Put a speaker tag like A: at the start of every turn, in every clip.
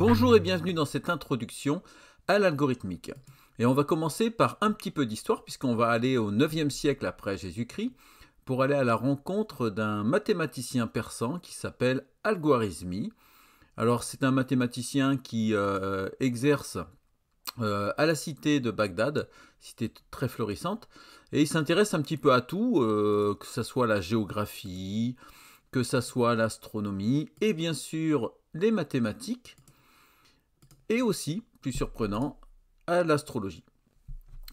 A: Bonjour et bienvenue dans cette introduction à l'algorithmique. Et on va commencer par un petit peu d'histoire puisqu'on va aller au 9e siècle après Jésus-Christ pour aller à la rencontre d'un mathématicien persan qui s'appelle Al-Khwarizmi. Alors c'est un mathématicien qui exerce à la cité de Bagdad, cité très florissante, et il s'intéresse un petit peu à tout, que ce soit la géographie, que ce soit l'astronomie, et bien sûr les mathématiques, et aussi, plus surprenant, à l'astrologie.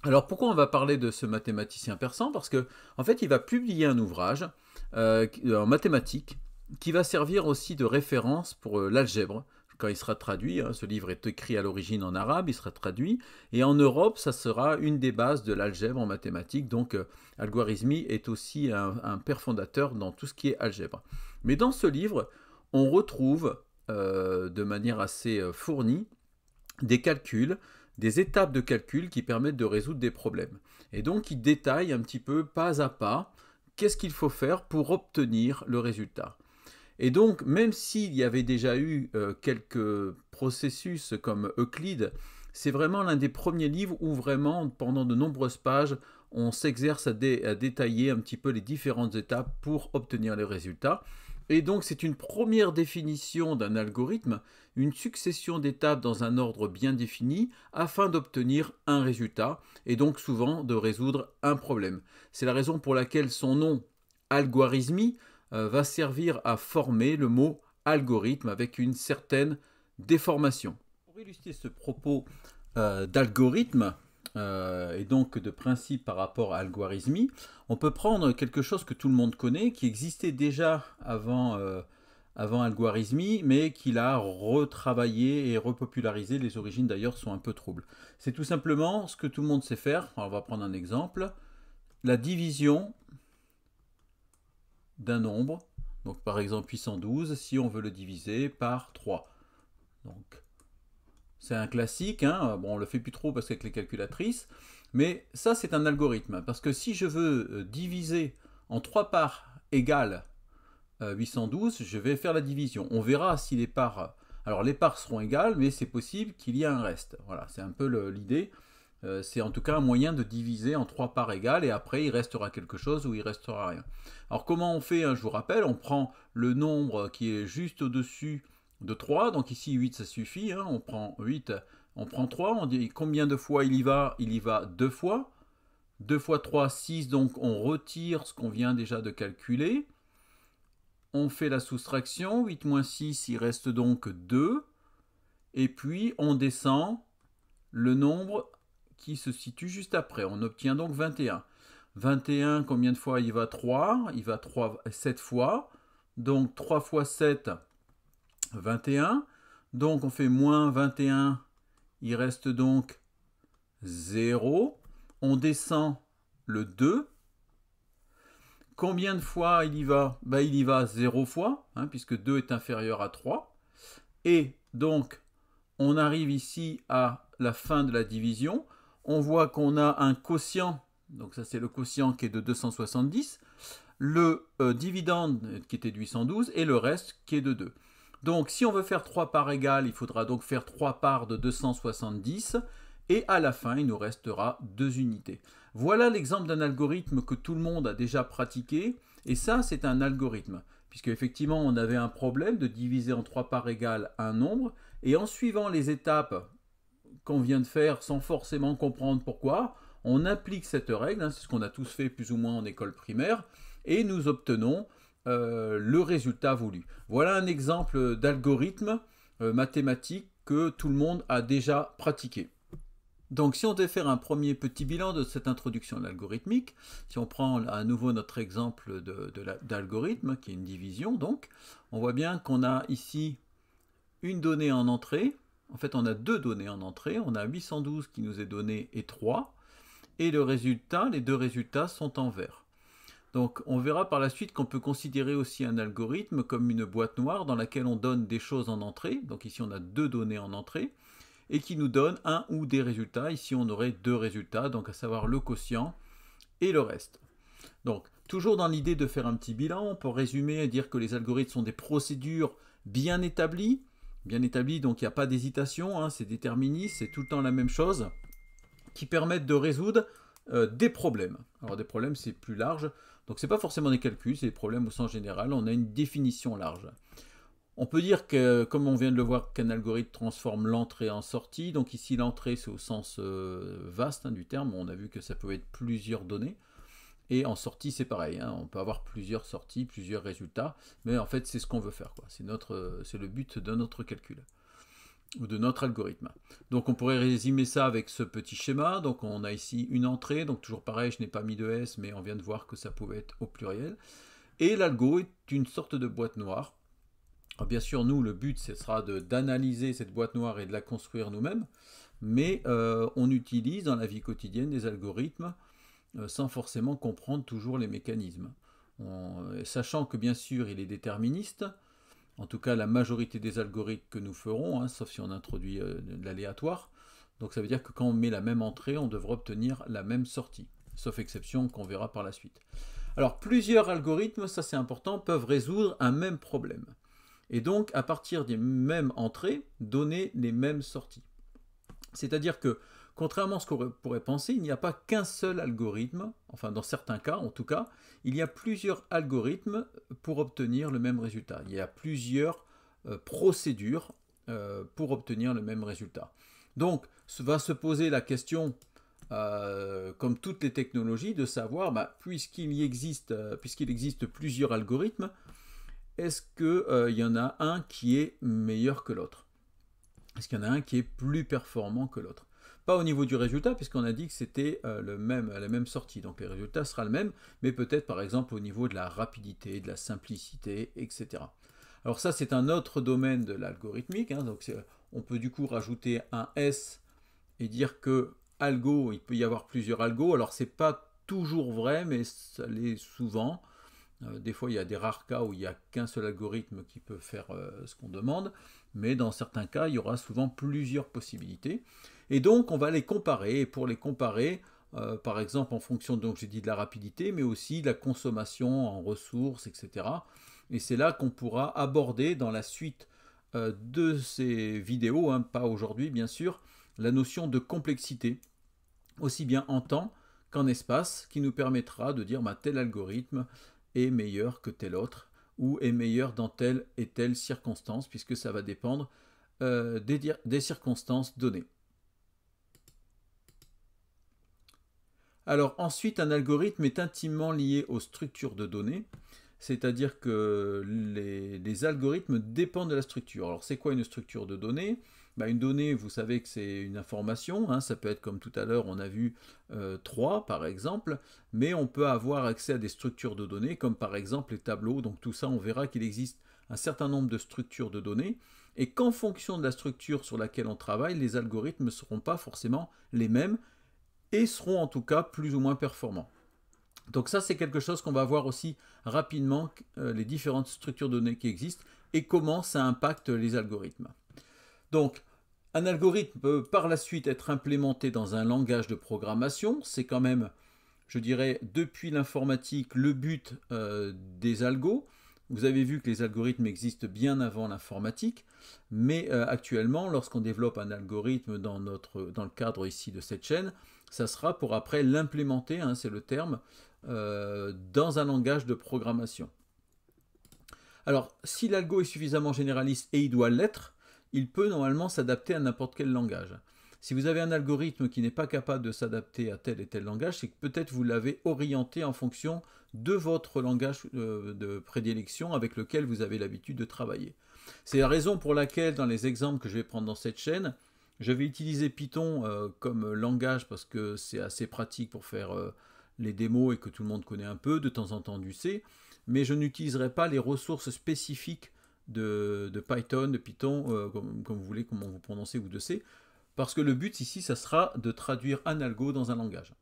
A: Alors pourquoi on va parler de ce mathématicien persan? Parce que en fait il va publier un ouvrage en mathématiques qui va servir aussi de référence pour l'algèbre quand il sera traduit. Ce livre est écrit à l'origine en arabe, il sera traduit, et en Europe ça sera une des bases de l'algèbre en mathématiques. Donc Al-Khwarizmi est aussi un père fondateur dans tout ce qui est algèbre. Mais dans ce livre on retrouve de manière assez fournie des calculs, des étapes de calcul qui permettent de résoudre des problèmes. Et donc il détaille un petit peu pas à pas qu'est-ce qu'il faut faire pour obtenir le résultat. Et donc même s'il y avait déjà eu quelques processus comme Euclide, c'est vraiment l'un des premiers livres où vraiment pendant de nombreuses pages on s'exerce à détailler un petit peu les différentes étapes pour obtenir les résultats. Et donc c'est une première définition d'un algorithme, une succession d'étapes dans un ordre bien défini afin d'obtenir un résultat et donc souvent de résoudre un problème. C'est la raison pour laquelle son nom, Al-Khwarizmi, va servir à former le mot algorithme avec une certaine déformation. Pour illustrer ce propos d'algorithme, et donc de principe par rapport à Al-Khwarizmi, on peut prendre quelque chose que tout le monde connaît, qui existait déjà avant Al-Khwarizmi, mais qu'il a retravaillé et repopularisé. Les origines d'ailleurs sont un peu troubles. C'est tout simplement ce que tout le monde sait faire. Alors, on va prendre un exemple. La division d'un nombre, donc par exemple 812, si on veut le diviser par 3. Donc c'est un classique, hein. Bon, on ne le fait plus trop parce qu'avec les calculatrices, mais ça c'est un algorithme, parce que si je veux diviser en 3 parts égales 812, je vais faire la division. On verra si les parts, alors les parts seront égales, mais c'est possible qu'il y ait un reste. Voilà, c'est un peu l'idée. C'est en tout cas un moyen de diviser en 3 parts égales, et après il restera quelque chose ou il restera rien. Alors comment on fait, hein, je vous rappelle, on prend le nombre qui est juste au-dessus de 3, donc ici 8 ça suffit, hein, on prend 8, on prend 3, on dit combien de fois il y va 2 fois, 2 fois 3, 6, donc on retire ce qu'on vient déjà de calculer, on fait la soustraction, 8 moins 6, il reste donc 2, et puis on descend le nombre qui se situe juste après, on obtient donc 21. 21, combien de fois il va 3? Il va 7 fois, donc 3 fois 7, 21, donc on fait moins 21, il reste donc 0, on descend le 2, combien de fois il y va? Il y va 0 fois, hein, puisque 2 est inférieur à 3, et donc on arrive ici à la fin de la division, on voit qu'on a un quotient, donc ça c'est le quotient qui est de 270, le dividende qui était de 812, et le reste qui est de 2. Donc si on veut faire 3 parts égales, il faudra donc faire 3 parts de 270, et à la fin il nous restera 2 unités. Voilà l'exemple d'un algorithme que tout le monde a déjà pratiqué, et ça c'est un algorithme, puisque effectivement on avait un problème de diviser en 3 parts égales un nombre, et en suivant les étapes qu'on vient de faire sans forcément comprendre pourquoi, on applique cette règle, hein, c'est ce qu'on a tous fait plus ou moins en école primaire, et nous obtenons le résultat voulu. Voilà un exemple d'algorithme mathématique que tout le monde a déjà pratiqué. Donc si on devait faire un premier petit bilan de cette introduction de l'algorithmique, si on prend à nouveau notre exemple d'algorithme, qui est une division, donc, on voit bien qu'on a ici une donnée en entrée. En fait, on a 2 données en entrée. On a 812 qui nous est donné et 3. Et le résultat, les 2 résultats sont en vert. Donc on verra par la suite qu'on peut considérer aussi un algorithme comme une boîte noire dans laquelle on donne des choses en entrée. Donc ici on a 2 données en entrée et qui nous donne un ou des résultats. Ici on aurait 2 résultats, donc à savoir le quotient et le reste. Donc toujours dans l'idée de faire un petit bilan, on peut résumer et dire que les algorithmes sont des procédures bien établies bien établis, donc il n'y a pas d'hésitation, hein, c'est déterministe, c'est tout le temps la même chose, qui permettent de résoudre des problèmes. Alors des problèmes, c'est plus large, donc c'est pas forcément des calculs, c'est des problèmes au sens général, on a une définition large. On peut dire que, comme on vient de le voir, qu'un algorithme transforme l'entrée en sortie. Donc ici, l'entrée, c'est au sens vaste, hein, du terme. On a vu que ça pouvait être plusieurs données. Et en sortie, c'est pareil, hein. On peut avoir plusieurs sorties, plusieurs résultats. Mais en fait, c'est ce qu'on veut faire, quoi. C'est le but de notre calcul ou de notre algorithme. Donc on pourrait résumer ça avec ce petit schéma. Donc on a ici une entrée. Donc toujours pareil, je n'ai pas mis de S, mais on vient de voir que ça pouvait être au pluriel. Et l'algo est une sorte de boîte noire. Alors bien sûr, nous, le but, ce sera d'analyser cette boîte noire et de la construire nous-mêmes, mais on utilise dans la vie quotidienne des algorithmes sans forcément comprendre toujours les mécanismes. Sachant que bien sûr, il est déterministe, en tout cas la majorité des algorithmes que nous ferons, hein, sauf si on introduit de l'aléatoire, donc ça veut dire que quand on met la même entrée, on devra obtenir la même sortie, sauf exception qu'on verra par la suite. Alors plusieurs algorithmes, ça c'est important, peuvent résoudre un même problème. Et donc, à partir des mêmes entrées, donner les mêmes sorties. C'est-à-dire que, contrairement à ce qu'on pourrait penser, il n'y a pas qu'un seul algorithme, enfin dans certains cas en tout cas, il y a plusieurs algorithmes pour obtenir le même résultat. Il y a plusieurs procédures pour obtenir le même résultat. Donc, va se poser la question, comme toutes les technologies, de savoir, puisqu'il existe plusieurs algorithmes, est-ce qu'il y en a un qui est meilleur que l'autre? Est-ce qu'il y en a un qui est plus performant que l'autre? Pas au niveau du résultat, puisqu'on a dit que c'était la même sortie, donc le résultat sera le même, mais peut-être par exemple au niveau de la rapidité, de la simplicité, etc. Alors ça, c'est un autre domaine de l'algorithmique, hein, donc on peut du coup rajouter un S et dire que algo, il peut y avoir plusieurs algos. Alors c'est pas toujours vrai, mais ça l'est souvent. Des fois, il y a des rares cas où il n'y a qu'un seul algorithme qui peut faire ce qu'on demande, mais dans certains cas, il y aura souvent plusieurs possibilités. Et donc, on va les comparer. Et pour les comparer, par exemple, en fonction, donc j'ai dit de la rapidité, mais aussi de la consommation en ressources, etc. Et c'est là qu'on pourra aborder dans la suite de ces vidéos, hein, pas aujourd'hui bien sûr, la notion de complexité, aussi bien en temps qu'en espace, qui nous permettra de dire tel algorithme est meilleur que tel autre, ou est meilleur dans telle et telle circonstance, puisque ça va dépendre des circonstances données. Alors ensuite, un algorithme est intimement lié aux structures de données, c'est-à-dire que les algorithmes dépendent de la structure. Alors c'est quoi une structure de données? Une donnée, vous savez que c'est une information, hein, ça peut être comme tout à l'heure, on a vu 3 par exemple, mais on peut avoir accès à des structures de données, comme par exemple les tableaux. Donc tout ça, on verra qu'il existe un certain nombre de structures de données, et qu'en fonction de la structure sur laquelle on travaille, les algorithmes ne seront pas forcément les mêmes, et seront en tout cas plus ou moins performants. Donc ça, c'est quelque chose qu'on va voir aussi rapidement, les différentes structures de données qui existent, et comment ça impacte les algorithmes. Donc, un algorithme peut par la suite être implémenté dans un langage de programmation. C'est quand même, je dirais, depuis l'informatique, le but des algos. Vous avez vu que les algorithmes existent bien avant l'informatique, mais actuellement, lorsqu'on développe un algorithme dans le cadre ici de cette chaîne, ça sera pour après l'implémenter, hein, c'est le terme, dans un langage de programmation. Alors, si l'algo est suffisamment généraliste, et il doit l'être, il peut normalement s'adapter à n'importe quel langage. Si vous avez un algorithme qui n'est pas capable de s'adapter à tel et tel langage, c'est que peut-être vous l'avez orienté en fonction de votre langage de prédilection avec lequel vous avez l'habitude de travailler. C'est la raison pour laquelle, dans les exemples que je vais prendre dans cette chaîne, je vais utiliser Python comme langage parce que c'est assez pratique pour faire les démos et que tout le monde connaît un peu, de temps en temps du C, mais je n'utiliserai pas les ressources spécifiques de Python, de Python, comme vous voulez, comment vous prononcez, ou de C, parce que le but ici, ça sera de traduire un algo dans un langage.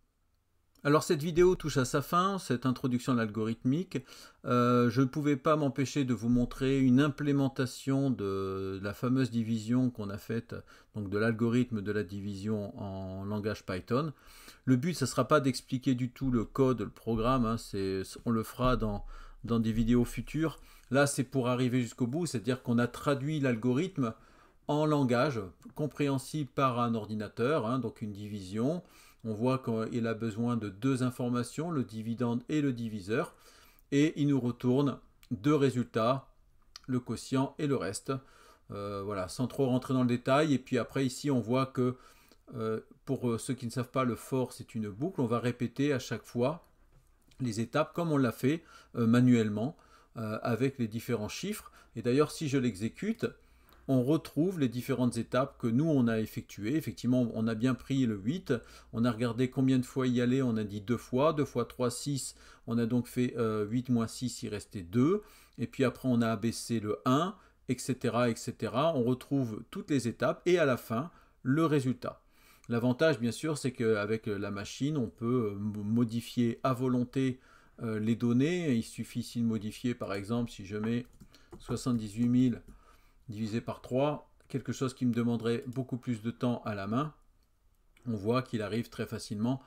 A: Alors cette vidéo touche à sa fin, cette introduction à l'algorithmique. Je ne pouvais pas m'empêcher de vous montrer une implémentation de la fameuse division qu'on a faite, donc de l'algorithme de la division en langage Python. Le but, ce ne sera pas d'expliquer du tout le code, le programme, hein, on le fera dans des vidéos futures. Là, c'est pour arriver jusqu'au bout, c'est-à-dire qu'on a traduit l'algorithme en langage compréhensible par un ordinateur, hein, donc une division. On voit qu'il a besoin de deux informations, le dividende et le diviseur, et il nous retourne deux résultats, le quotient et le reste. Voilà, sans trop rentrer dans le détail. Et puis après, ici, on voit que pour ceux qui ne savent pas, le for, c'est une boucle. On va répéter à chaque fois les étapes comme on l'a fait manuellement avec les différents chiffres. Et d'ailleurs, si je l'exécute, on retrouve les différentes étapes que nous, on a effectuées. Effectivement, on a bien pris le 8. On a regardé combien de fois y aller. On a dit 2 fois. 2 fois 3, 6. On a donc fait 8 moins 6, il restait 2. Et puis après, on a abaissé le 1, etc., etc. On retrouve toutes les étapes et à la fin, le résultat. L'avantage, bien sûr, c'est qu'avec la machine, on peut modifier à volonté les données. Il suffit ici de modifier, par exemple, si je mets 78 000 divisé par 3, quelque chose qui me demanderait beaucoup plus de temps à la main, on voit qu'il arrive très facilement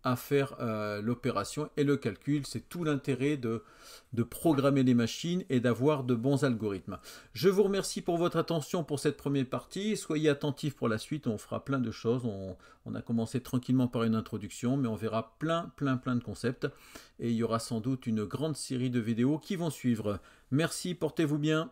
A: à faire l'opération et le calcul. C'est tout l'intérêt de programmer les machines et d'avoir de bons algorithmes. Je vous remercie pour votre attention pour cette première partie. Soyez attentifs pour la suite, on fera plein de choses. On a commencé tranquillement par une introduction, mais on verra plein de concepts. Et il y aura sans doute une grande série de vidéos qui vont suivre. Merci, portez-vous bien.